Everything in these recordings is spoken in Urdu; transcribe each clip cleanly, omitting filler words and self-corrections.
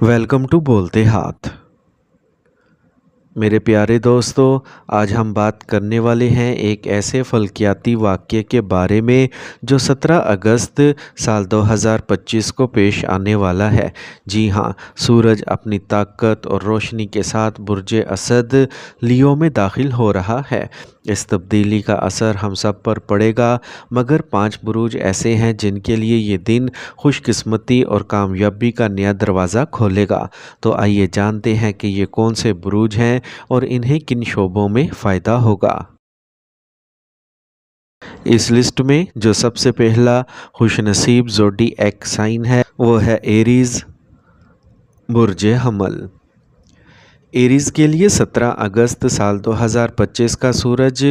ویلکم ٹو بولتے ہاتھ۔ میرے پیارے دوستو، آج ہم بات کرنے والے ہیں ایک ایسے فلکیاتی واقعے کے بارے میں جو 17 اگست سال 2025 کو پیش آنے والا ہے۔ جی ہاں، سورج اپنی طاقت اور روشنی کے ساتھ برج اسد لیو میں داخل ہو رہا ہے۔ اس تبدیلی کا اثر ہم سب پر پڑے گا، مگر 5 بروج ایسے ہیں جن کے لیے یہ دن خوش قسمتی اور کامیابی کا نیا دروازہ کھولے گا۔ تو آئیے جانتے ہیں کہ یہ کون سے بروج ہیں اور انہیں کن شعبوں میں فائدہ ہوگا۔ اس لسٹ میں جو سب سے پہلا خوش نصیب زوڈی ایک سائن ہے وہ ہے ایریز، برج حمل۔ ایریز کے لیے 17 اگست سال 2025 کا سورج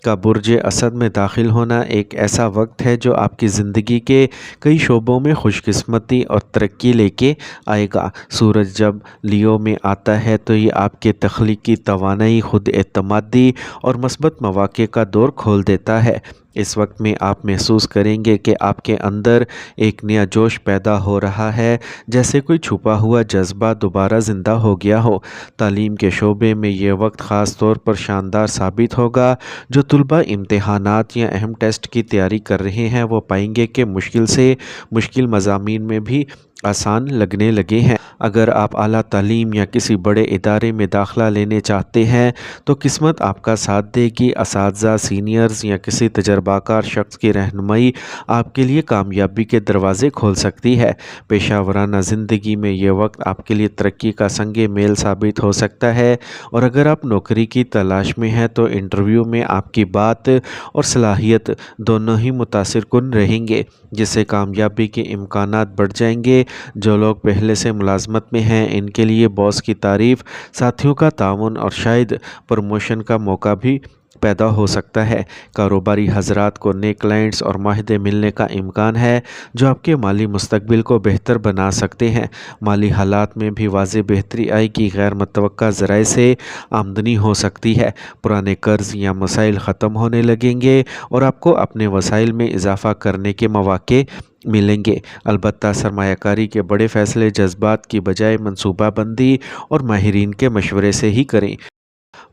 کا برج اسد میں داخل ہونا ایک ایسا وقت ہے جو آپ کی زندگی کے کئی شعبوں میں خوش قسمتی اور ترقی لے کے آئے گا۔ سورج جب لیو میں آتا ہے تو یہ آپ کے تخلیقی توانائی، خود اعتمادی اور مثبت مواقع کا دور کھول دیتا ہے۔ اس وقت میں آپ محسوس کریں گے کہ آپ کے اندر ایک نیا جوش پیدا ہو رہا ہے، جیسے کوئی چھپا ہوا جذبہ دوبارہ زندہ ہو گیا ہو۔ تعلیم کے شعبے میں یہ وقت خاص طور پر شاندار ثابت ہوگا۔ جو طلباء امتحانات یا اہم ٹیسٹ کی تیاری کر رہے ہیں وہ پائیں گے کہ مشکل سے مشکل مضامین میں بھی آسان لگنے لگے ہیں۔ اگر آپ اعلیٰ تعلیم یا کسی بڑے ادارے میں داخلہ لینے چاہتے ہیں تو قسمت آپ کا ساتھ دے گی۔ اساتذہ، سینئرز یا کسی تجربہ کار شخص کی رہنمائی آپ کے لیے کامیابی کے دروازے کھول سکتی ہے۔ پیشہ ورانہ زندگی میں یہ وقت آپ کے لیے ترقی کا سنگ میل ثابت ہو سکتا ہے، اور اگر آپ نوکری کی تلاش میں ہیں تو انٹرویو میں آپ کی بات اور صلاحیت دونوں ہی متاثر کن رہیں گے، جس سے کامیابی کے امکانات بڑھ جائیں گے۔ جو لوگ پہلے سے ملازمت میں ہیں ان کے لیے باس کی تعریف، ساتھیوں کا تعاون اور شاید پروموشن کا موقع بھی پیدا ہو سکتا ہے۔ کاروباری حضرات کو نئے کلائنٹس اور معاہدے ملنے کا امکان ہے جو آپ کے مالی مستقبل کو بہتر بنا سکتے ہیں۔ مالی حالات میں بھی واضح بہتری آئے گی۔ غیر متوقع ذرائع سے آمدنی ہو سکتی ہے۔ پرانے قرض یا مسائل ختم ہونے لگیں گے اور آپ کو اپنے وسائل میں اضافہ کرنے کے مواقع ملیں گے۔ البتہ سرمایہ کاری کے بڑے فیصلے جذبات کی بجائے منصوبہ بندی اور ماہرین کے مشورے سے ہی کریں۔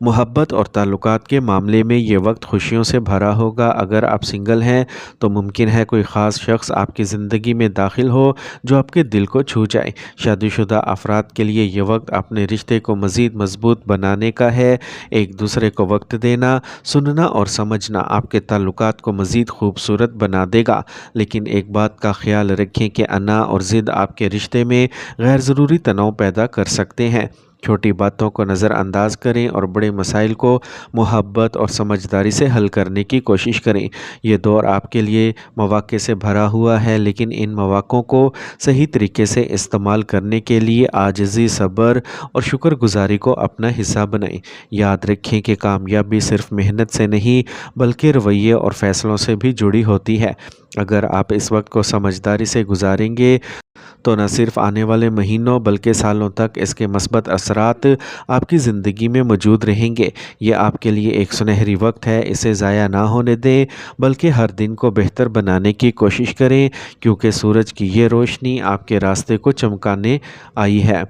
محبت اور تعلقات کے معاملے میں یہ وقت خوشیوں سے بھرا ہوگا۔ اگر آپ سنگل ہیں تو ممکن ہے کوئی خاص شخص آپ کی زندگی میں داخل ہو جو آپ کے دل کو چھو جائے۔ شادی شدہ افراد کے لیے یہ وقت اپنے رشتے کو مزید مضبوط بنانے کا ہے۔ ایک دوسرے کو وقت دینا، سننا اور سمجھنا آپ کے تعلقات کو مزید خوبصورت بنا دے گا۔ لیکن ایک بات کا خیال رکھیں کہ انا اور ضد آپ کے رشتے میں غیر ضروری تناؤ پیدا کر سکتے ہیں۔ چھوٹی باتوں کو نظر انداز کریں اور بڑے مسائل کو محبت اور سمجھداری سے حل کرنے کی کوشش کریں۔ یہ دور آپ کے لیے مواقع سے بھرا ہوا ہے، لیکن ان مواقعوں کو صحیح طریقے سے استعمال کرنے کے لیے عاجزی، صبر اور شکر گزاری کو اپنا حصہ بنائیں۔ یاد رکھیں کہ کامیابی صرف محنت سے نہیں بلکہ رویے اور فیصلوں سے بھی جڑی ہوتی ہے۔ اگر آپ اس وقت کو سمجھداری سے گزاریں گے تو نہ صرف آنے والے مہینوں بلکہ سالوں تک اس کے مثبت اثرات آپ کی زندگی میں موجود رہیں گے۔ یہ آپ کے لیے ایک سنہری وقت ہے، اسے ضائع نہ ہونے دیں بلکہ ہر دن کو بہتر بنانے کی کوشش کریں، کیونکہ سورج کی یہ روشنی آپ کے راستے کو چمکانے آئی ہے۔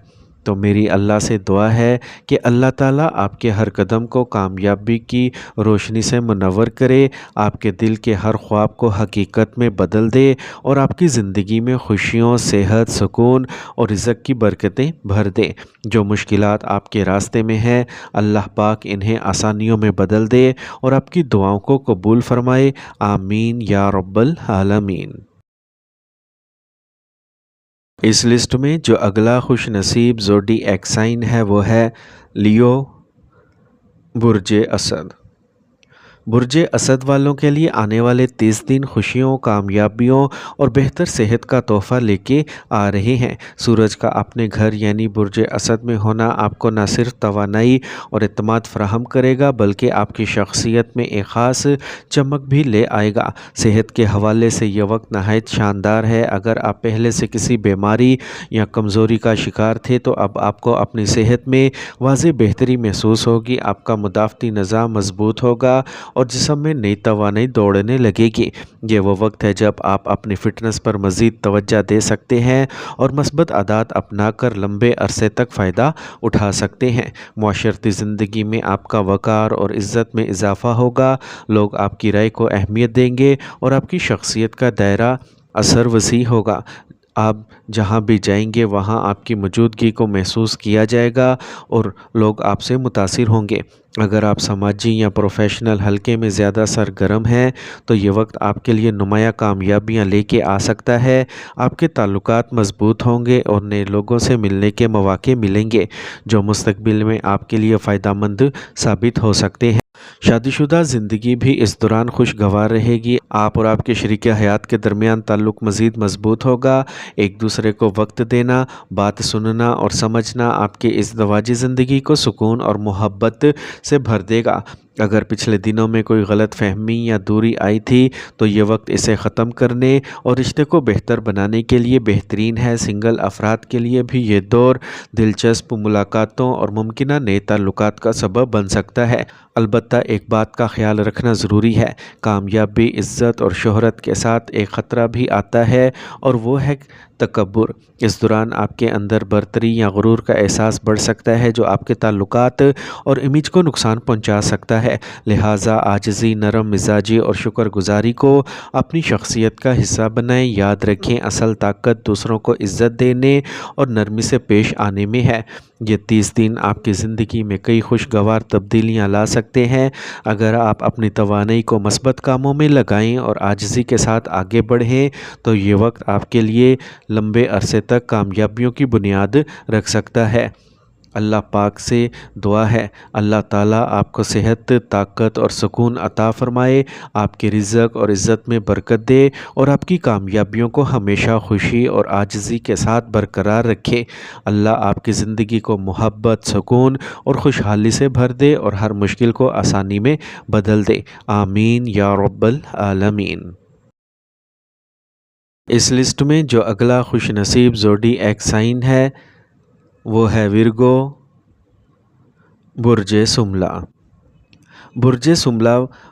تو میری اللہ سے دعا ہے کہ اللہ تعالیٰ آپ کے ہر قدم کو کامیابی کی روشنی سے منور کرے، آپ کے دل کے ہر خواب کو حقیقت میں بدل دے اور آپ کی زندگی میں خوشیوں، صحت، سکون اور رزق کی برکتیں بھر دے۔ جو مشکلات آپ کے راستے میں ہیں اللہ پاک انہیں آسانیوں میں بدل دے اور آپ کی دعاؤں کو قبول فرمائے۔ آمین یا رب العالمین۔ اس لسٹ میں جو اگلا خوش نصیب زوڈی ایک سائن ہے وہ ہے لیو، برج اسد۔ برج اسد والوں کے لیے آنے والے 30 دن خوشیوں، کامیابیوں اور بہتر صحت کا تحفہ لے کے آ رہے ہیں۔ سورج کا اپنے گھر یعنی برج اسد میں ہونا آپ کو نہ صرف توانائی اور اعتماد فراہم کرے گا بلکہ آپ کی شخصیت میں ایک خاص چمک بھی لے آئے گا۔ صحت کے حوالے سے یہ وقت نہایت شاندار ہے۔ اگر آپ پہلے سے کسی بیماری یا کمزوری کا شکار تھے تو اب آپ کو اپنی صحت میں واضح بہتری محسوس ہوگی۔ آپ کا مدافعتی نظام مضبوط ہوگا اور جسم میں نئی توانائی دوڑنے لگے گی۔ یہ وہ وقت ہے جب آپ اپنی فٹنس پر مزید توجہ دے سکتے ہیں اور مثبت عادات اپنا کر لمبے عرصے تک فائدہ اٹھا سکتے ہیں۔ معاشرتی زندگی میں آپ کا وقار اور عزت میں اضافہ ہوگا، لوگ آپ کی رائے کو اہمیت دیں گے اور آپ کی شخصیت کا دائرہ اثر وسیع ہوگا۔ آپ جہاں بھی جائیں گے وہاں آپ کی موجودگی کو محسوس کیا جائے گا اور لوگ آپ سے متاثر ہوں گے۔ اگر آپ سماجی یا پروفیشنل حلقے میں زیادہ سرگرم ہیں تو یہ وقت آپ کے لیے نمایاں کامیابیاں لے کے آ سکتا ہے۔ آپ کے تعلقات مضبوط ہوں گے اور نئے لوگوں سے ملنے کے مواقع ملیں گے جو مستقبل میں آپ کے لیے فائدہ مند ثابت ہو سکتے ہیں۔ شادی شدہ زندگی بھی اس دوران خوشگوار رہے گی۔ آپ اور آپ کے شریک حیات کے درمیان تعلق مزید مضبوط ہوگا۔ ایک دوسرے کو وقت دینا، بات سننا اور سمجھنا آپ کی ازدواجی زندگی کو سکون اور محبت سے بھر دے گا۔ اگر پچھلے دنوں میں کوئی غلط فہمی یا دوری آئی تھی تو یہ وقت اسے ختم کرنے اور رشتے کو بہتر بنانے کے لیے بہترین ہے۔ سنگل افراد کے لیے بھی یہ دور دلچسپ ملاقاتوں اور ممکنہ نئے تعلقات کا سبب بن سکتا ہے۔ البتہ ایک بات کا خیال رکھنا ضروری ہے، کامیابی، عزت اور شہرت کے ساتھ ایک خطرہ بھی آتا ہے اور وہ ہے تکبر۔ اس دوران آپ کے اندر برتری یا غرور کا احساس بڑھ سکتا ہے جو آپ کے تعلقات اور امیج کو نقصان پہنچا سکتا ہے۔ لہٰذا عاجزی، نرم مزاجی اور شکر گزاری کو اپنی شخصیت کا حصہ بنائیں۔ یاد رکھیں، اصل طاقت دوسروں کو عزت دینے اور نرمی سے پیش آنے میں ہے۔ یہ 30 دن آپ کی زندگی میں کئی خوشگوار تبدیلیاں لا سکتے ہیں اگر آپ اپنی توانائی کو مثبت کاموں میں لگائیں اور عاجزی کے ساتھ آگے بڑھیں تو یہ وقت آپ کے لیے لمبے عرصے تک کامیابیوں کی بنیاد رکھ سکتا ہے۔ اللہ پاک سے دعا ہے اللہ تعالیٰ آپ کو صحت، طاقت اور سکون عطا فرمائے، آپ کے رزق اور عزت میں برکت دے اور آپ کی کامیابیوں کو ہمیشہ خوشی اور عاجزی کے ساتھ برقرار رکھے۔ اللہ آپ کی زندگی کو محبت، سکون اور خوشحالی سے بھر دے اور ہر مشکل کو آسانی میں بدل دے۔ آمین یا رب العالمین۔ اس لسٹ میں جو اگلا خوش نصیب زوڈی ایک سائن ہے وہ ہے ورگو، برج سملہ۔ برج سملہ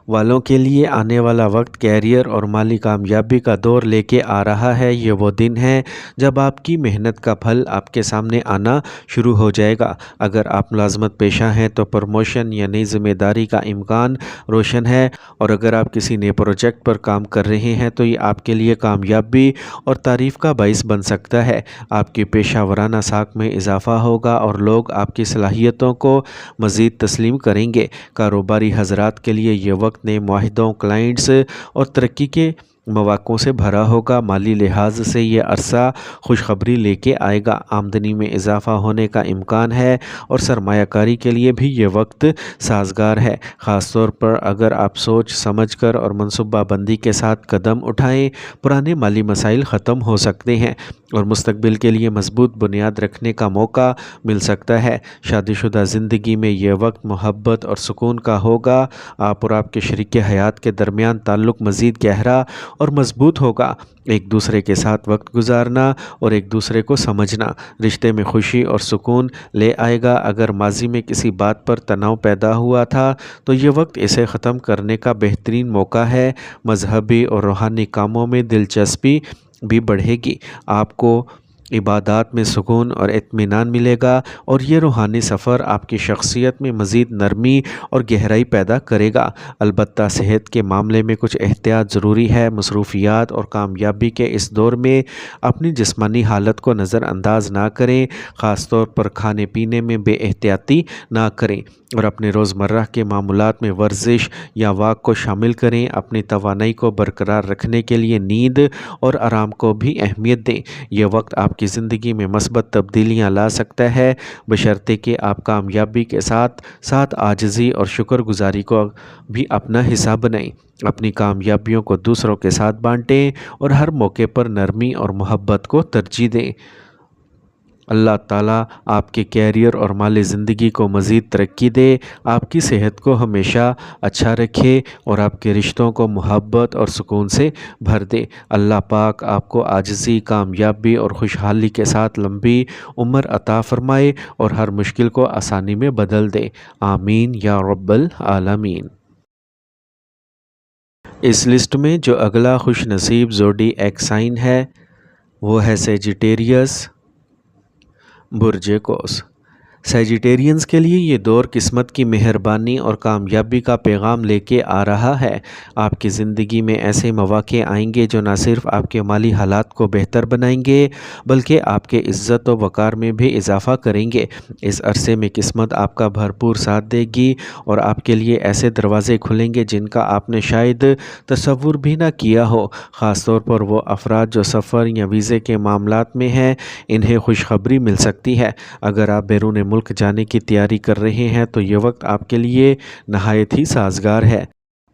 والوں کے لیے آنے والا وقت کیریئر اور مالی کامیابی کا دور لے کے آ رہا ہے۔ یہ وہ دن ہے جب آپ کی محنت کا پھل آپ کے سامنے آنا شروع ہو جائے گا۔ اگر آپ ملازمت پیشہ ہیں تو پروموشن یا نئی ذمہ داری کا امکان روشن ہے، اور اگر آپ کسی نئے پروجیکٹ پر کام کر رہے ہیں تو یہ آپ کے لیے کامیابی اور تعریف کا باعث بن سکتا ہے۔ آپ کی پیشہ ورانہ ساکھ میں اضافہ ہوگا اور لوگ آپ کی صلاحیتوں کو مزید تسلیم کریں گے۔ کاروباری حضرات کے لیے یہ وقت نئے معاہدوں، کلائنٹس اور ترقی کے مواقعوں سے بھرا ہوگا۔ مالی لحاظ سے یہ عرصہ خوشخبری لے کے آئے گا، آمدنی میں اضافہ ہونے کا امکان ہے اور سرمایہ کاری کے لیے بھی یہ وقت سازگار ہے۔ خاص طور پر اگر آپ سوچ سمجھ کر اور منصوبہ بندی کے ساتھ قدم اٹھائیں، پرانے مالی مسائل ختم ہو سکتے ہیں اور مستقبل کے لیے مضبوط بنیاد رکھنے کا موقع مل سکتا ہے۔ شادی شدہ زندگی میں یہ وقت محبت اور سکون کا ہوگا۔ آپ اور آپ کے شریک حیات کے درمیان تعلق مزید گہرا اور مضبوط ہوگا۔ ایک دوسرے کے ساتھ وقت گزارنا اور ایک دوسرے کو سمجھنا رشتے میں خوشی اور سکون لے آئے گا۔ اگر ماضی میں کسی بات پر تناؤ پیدا ہوا تھا تو یہ وقت اسے ختم کرنے کا بہترین موقع ہے۔ مذہبی اور روحانی کاموں میں دلچسپی بھی بڑھے گی۔ آپ کو عبادات میں سکون اور اطمینان ملے گا اور یہ روحانی سفر آپ کی شخصیت میں مزید نرمی اور گہرائی پیدا کرے گا۔ البتہ صحت کے معاملے میں کچھ احتیاط ضروری ہے۔ مصروفیات اور کامیابی کے اس دور میں اپنی جسمانی حالت کو نظر انداز نہ کریں، خاص طور پر کھانے پینے میں بے احتیاطی نہ کریں اور اپنے روزمرہ کے معمولات میں ورزش یا واک کو شامل کریں۔ اپنی توانائی کو برقرار رکھنے کے لیے نیند اور آرام کو بھی اہمیت دیں۔ یہ وقت آپ کی زندگی میں مثبت تبدیلیاں لا سکتا ہے، بشرطے کہ آپ کامیابی کے ساتھ ساتھ عاجزی اور شکر گزاری کو بھی اپنا حصہ بنائیں۔ اپنی کامیابیوں کو دوسروں کے ساتھ بانٹیں اور ہر موقع پر نرمی اور محبت کو ترجیح دیں۔ اللہ تعالیٰ آپ کے کیریئر اور مالی زندگی کو مزید ترقی دے، آپ کی صحت کو ہمیشہ اچھا رکھے اور آپ کے رشتوں کو محبت اور سکون سے بھر دے۔ اللہ پاک آپ کو عاجزی، کامیابی اور خوشحالی کے ساتھ لمبی عمر عطا فرمائے اور ہر مشکل کو آسانی میں بدل دے۔ آمین یا رب العالمین۔ اس لسٹ میں جو اگلا خوش نصیب زوڈی ایک سائن ہے وہ ہے سیجیٹیریس برج قوس۔ سیجیٹیرینز کے لیے یہ دور قسمت کی مہربانی اور کامیابی کا پیغام لے کے آ رہا ہے۔ آپ کی زندگی میں ایسے مواقع آئیں گے جو نہ صرف آپ کے مالی حالات کو بہتر بنائیں گے بلکہ آپ کے عزت و وقار میں بھی اضافہ کریں گے۔ اس عرصے میں قسمت آپ کا بھرپور ساتھ دے گی اور آپ کے لیے ایسے دروازے کھلیں گے جن کا آپ نے شاید تصور بھی نہ کیا ہو۔ خاص طور پر وہ افراد جو سفر یا ویزے کے معاملات میں ہیں انہیں خوشخبری مل سکتی ہے۔ اگر آپ بیرون ملک جانے کی تیاری کر رہے ہیں تو یہ وقت آپ کے لیے نہایت ہی سازگار ہے۔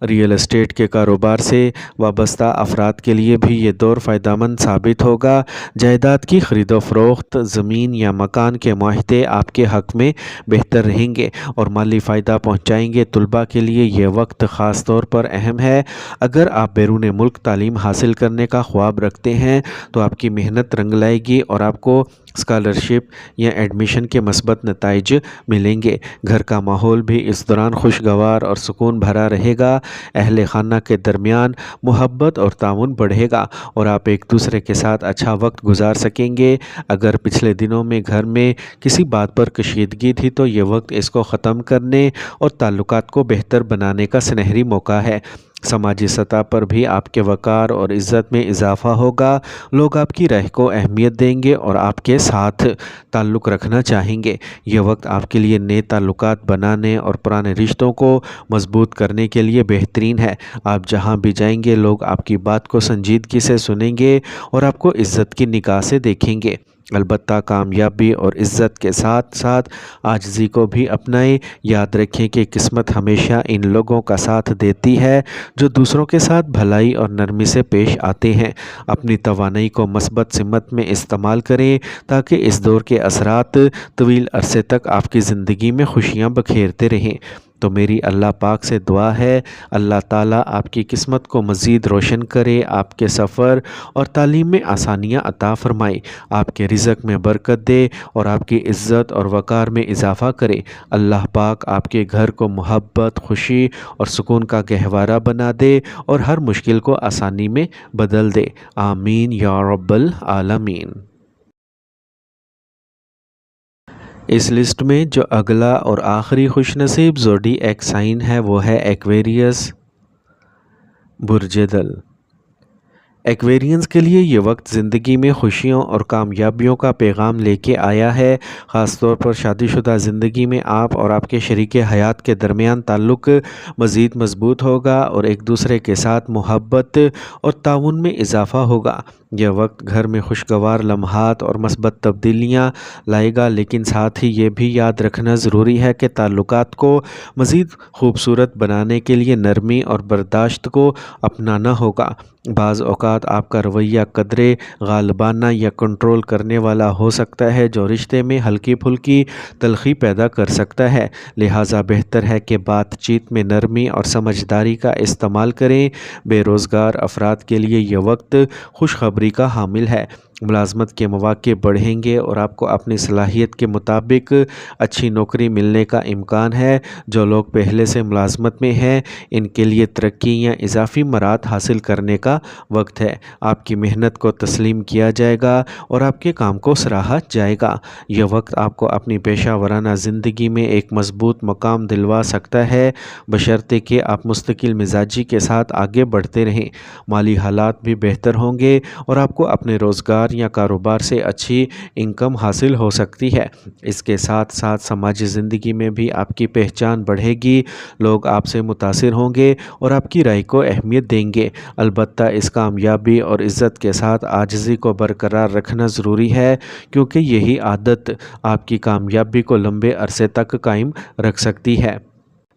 ریئل اسٹیٹ کے کاروبار سے وابستہ افراد کے لیے بھی یہ دور فائدہ مند ثابت ہوگا۔ جائیداد کی خرید و فروخت، زمین یا مکان کے معاہدے آپ کے حق میں بہتر رہیں گے اور مالی فائدہ پہنچائیں گے۔ طلباء کے لیے یہ وقت خاص طور پر اہم ہے۔ اگر آپ بیرون ملک تعلیم حاصل کرنے کا خواب رکھتے ہیں تو آپ کی محنت رنگ لائے گی اور آپ کو اسکالرشپ یا ایڈمیشن کے مثبت نتائج ملیں گے۔ گھر کا ماحول بھی اس دوران خوشگوار اور سکون بھرا رہے گا۔ اہل خانہ کے درمیان محبت اور تعاون بڑھے گا اور آپ ایک دوسرے کے ساتھ اچھا وقت گزار سکیں گے۔ اگر پچھلے دنوں میں گھر میں کسی بات پر کشیدگی تھی تو یہ وقت اس کو ختم کرنے اور تعلقات کو بہتر بنانے کا سنہری موقع ہے۔ سماجی سطح پر بھی آپ کے وقار اور عزت میں اضافہ ہوگا۔ لوگ آپ کی رائے کو اہمیت دیں گے اور آپ کے ساتھ تعلق رکھنا چاہیں گے۔ یہ وقت آپ کے لیے نئے تعلقات بنانے اور پرانے رشتوں کو مضبوط کرنے کے لیے بہترین ہے۔ آپ جہاں بھی جائیں گے لوگ آپ کی بات کو سنجیدگی سے سنیں گے اور آپ کو عزت کی نگاہ سے دیکھیں گے۔ البتہ کامیابی اور عزت کے ساتھ ساتھ عاجزی کو بھی اپنائیں۔ یاد رکھیں کہ قسمت ہمیشہ ان لوگوں کا ساتھ دیتی ہے جو دوسروں کے ساتھ بھلائی اور نرمی سے پیش آتے ہیں۔ اپنی توانائی کو مثبت سمت میں استعمال کریں تاکہ اس دور کے اثرات طویل عرصے تک آپ کی زندگی میں خوشیاں بکھیرتے رہیں۔ تو میری اللہ پاک سے دعا ہے اللہ تعالیٰ آپ کی قسمت کو مزید روشن کرے، آپ کے سفر اور تعلیم میں آسانیاں عطا فرمائے، آپ کے رزق میں برکت دے اور آپ کی عزت اور وقار میں اضافہ کرے۔ اللہ پاک آپ کے گھر کو محبت، خوشی اور سکون کا گہوارہ بنا دے اور ہر مشکل کو آسانی میں بدل دے۔ آمین یا رب العالمین۔ اس لسٹ میں جو اگلا اور آخری خوش نصیب زوڈی ایک سائن ہے وہ ہے ایکویریس برج دل۔ ایکویرینز کے لیے یہ وقت زندگی میں خوشیوں اور کامیابیوں کا پیغام لے کے آیا ہے۔ خاص طور پر شادی شدہ زندگی میں آپ اور آپ کے شریک حیات کے درمیان تعلق مزید مضبوط ہوگا اور ایک دوسرے کے ساتھ محبت اور تعاون میں اضافہ ہوگا۔ یہ وقت گھر میں خوشگوار لمحات اور مثبت تبدیلیاں لائے گا، لیکن ساتھ ہی یہ بھی یاد رکھنا ضروری ہے کہ تعلقات کو مزید خوبصورت بنانے کے لیے نرمی اور برداشت کو اپنانا ہوگا۔ بعض اوقات آپ کا رویہ قدرے غالبانہ یا کنٹرول کرنے والا ہو سکتا ہے جو رشتے میں ہلکی پھلکی تلخی پیدا کر سکتا ہے، لہٰذا بہتر ہے کہ بات چیت میں نرمی اور سمجھداری کا استعمال کریں۔ بے روزگار افراد کے لیے یہ وقت خوشخبری کا حامل ہے۔ ملازمت کے مواقع بڑھیں گے اور آپ کو اپنی صلاحیت کے مطابق اچھی نوکری ملنے کا امکان ہے۔ جو لوگ پہلے سے ملازمت میں ہیں ان کے لیے ترقی یا اضافی مراحل حاصل کرنے کا وقت ہے۔ آپ کی محنت کو تسلیم کیا جائے گا اور آپ کے کام کو سراہا جائے گا۔ یہ وقت آپ کو اپنی پیشہ ورانہ زندگی میں ایک مضبوط مقام دلوا سکتا ہے، بشرطے کہ آپ مستقل مزاجی کے ساتھ آگے بڑھتے رہیں۔ مالی حالات بھی بہتر ہوں گے اور آپ کو اپنے روزگار یا کاروبار سے اچھی انکم حاصل ہو سکتی ہے۔ اس کے ساتھ ساتھ سماجی زندگی میں بھی آپ کی پہچان بڑھے گی، لوگ آپ سے متاثر ہوں گے اور آپ کی رائے کو اہمیت دیں گے۔ البتہ اس کامیابی اور عزت کے ساتھ عاجزی کو برقرار رکھنا ضروری ہے، کیونکہ یہی عادت آپ کی کامیابی کو لمبے عرصے تک قائم رکھ سکتی ہے۔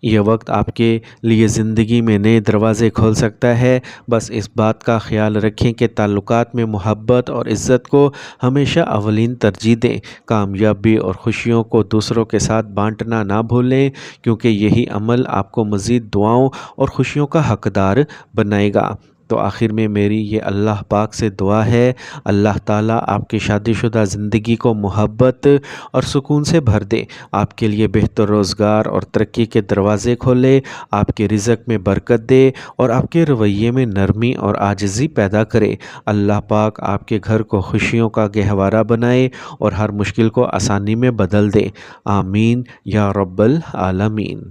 یہ وقت آپ کے لیے زندگی میں نئے دروازے کھول سکتا ہے۔ بس اس بات کا خیال رکھیں کہ تعلقات میں محبت اور عزت کو ہمیشہ اولین ترجیح دیں۔ کامیابی اور خوشیوں کو دوسروں کے ساتھ بانٹنا نہ بھولیں، کیونکہ یہی عمل آپ کو مزید دعاؤں اور خوشیوں کا حقدار بنائے گا۔ تو آخر میں میری یہ اللہ پاک سے دعا ہے، اللہ تعالیٰ آپ کی شادی شدہ زندگی کو محبت اور سکون سے بھر دے، آپ کے لیے بہتر روزگار اور ترقی کے دروازے کھولے، آپ کے رزق میں برکت دے اور آپ کے رویے میں نرمی اور عاجزی پیدا کرے۔ اللہ پاک آپ کے گھر کو خوشیوں کا گہوارہ بنائے اور ہر مشکل کو آسانی میں بدل دے، آمین یا رب العالمین۔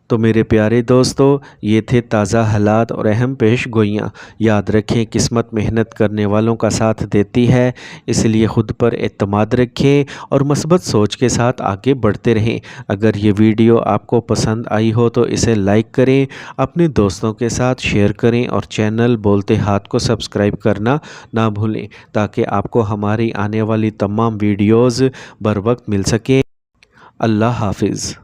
تو میرے پیارے دوستو، یہ تھے تازہ حالات اور اہم پیش گوئیاں۔ یاد رکھیں، قسمت محنت کرنے والوں کا ساتھ دیتی ہے، اس لیے خود پر اعتماد رکھیں اور مثبت سوچ کے ساتھ آگے بڑھتے رہیں۔ اگر یہ ویڈیو آپ کو پسند آئی ہو تو اسے لائک کریں، اپنے دوستوں کے ساتھ شیئر کریں اور چینل بولتے ہاتھ کو سبسکرائب کرنا نہ بھولیں تاکہ آپ کو ہماری آنے والی تمام ویڈیوز بر وقت مل سکیں۔ اللہ حافظ۔